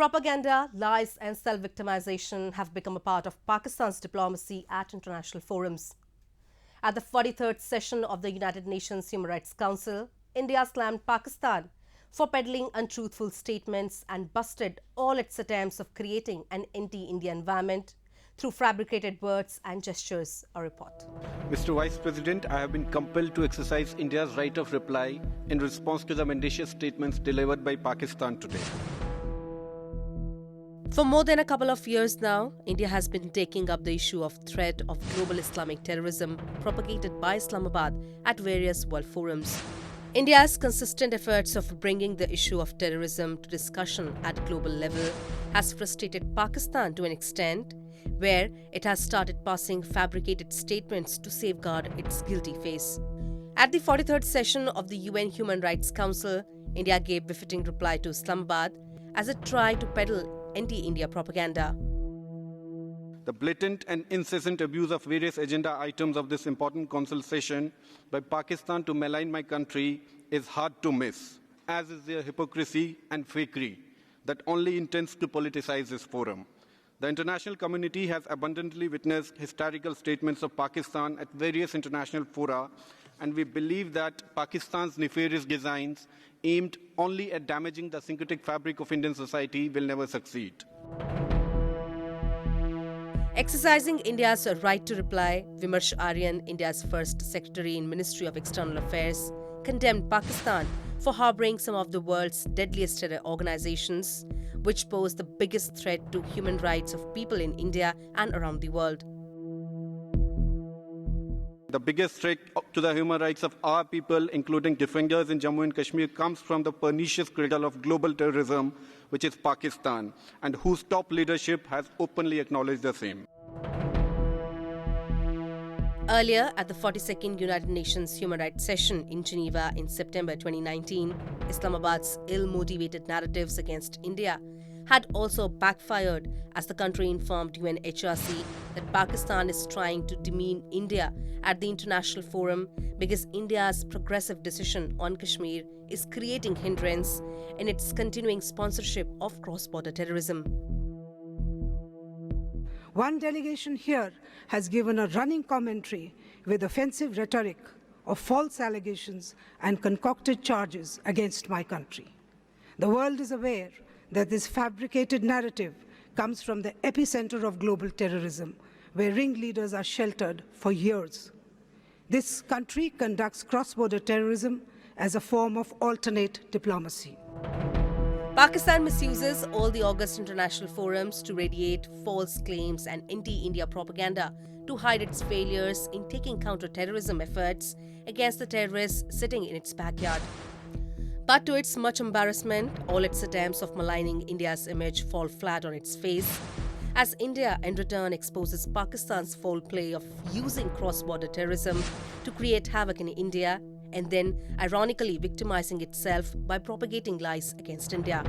Propaganda, lies and self-victimization have become a part of Pakistan's diplomacy at international forums. At the 43rd session of the United Nations Human Rights Council, India slammed Pakistan for peddling untruthful statements and busted all its attempts of creating an anti-India environment through fabricated words and gestures, a report. Mr. Vice President, I have been compelled to exercise India's right of reply in response to the mendacious statements delivered by Pakistan today. For more than a couple of years now, India has been taking up the issue of threat of global Islamic terrorism propagated by Islamabad at various world forums. India's consistent efforts of bringing the issue of terrorism to discussion at global level has frustrated Pakistan to an extent where it has started passing fabricated statements to safeguard its guilty face. At the 43rd session of the UN Human Rights Council, India gave befitting reply to Islamabad as it tried to peddle anti-India propaganda. The blatant and incessant abuse of various agenda items of this important council session by Pakistan to malign my country is hard to miss, as is their hypocrisy and fakery that only intends to politicize this forum. The international community has abundantly witnessed historical statements of Pakistan at various international fora, and we believe that Pakistan's nefarious designs aimed only at damaging the syncretic fabric of Indian society will never succeed. Exercising India's right to reply, Vimarsh Aryan, India's first Secretary in Ministry of External Affairs, condemned Pakistan for harboring some of the world's deadliest terror organizations, which pose the biggest threat to human rights of people in India and around the world. The biggest threat to the human rights of our people, including defenders in Jammu and Kashmir, comes from the pernicious cradle of global terrorism, which is Pakistan, and whose top leadership has openly acknowledged the same. Earlier, at the 42nd United Nations Human Rights Session in Geneva in September 2019, Islamabad's ill-motivated narratives against India had also backfired as the country informed UNHRC that Pakistan is trying to demean India at the international forum because India's progressive decision on Kashmir is creating hindrance in its continuing sponsorship of cross-border terrorism. One delegation here has given a running commentary with offensive rhetoric of false allegations and concocted charges against my country. The world is aware that this fabricated narrative comes from the epicenter of global terrorism, where ringleaders are sheltered for years. This country conducts cross-border terrorism as a form of alternate diplomacy. Pakistan misuses all the august international forums to radiate false claims and anti-India propaganda to hide its failures in taking counter-terrorism efforts against the terrorists sitting in its backyard. But to its much embarrassment, all its attempts of maligning India's image fall flat on its face, as India in return exposes Pakistan's foul play of using cross-border terrorism to create havoc in India and then ironically victimizing itself by propagating lies against India.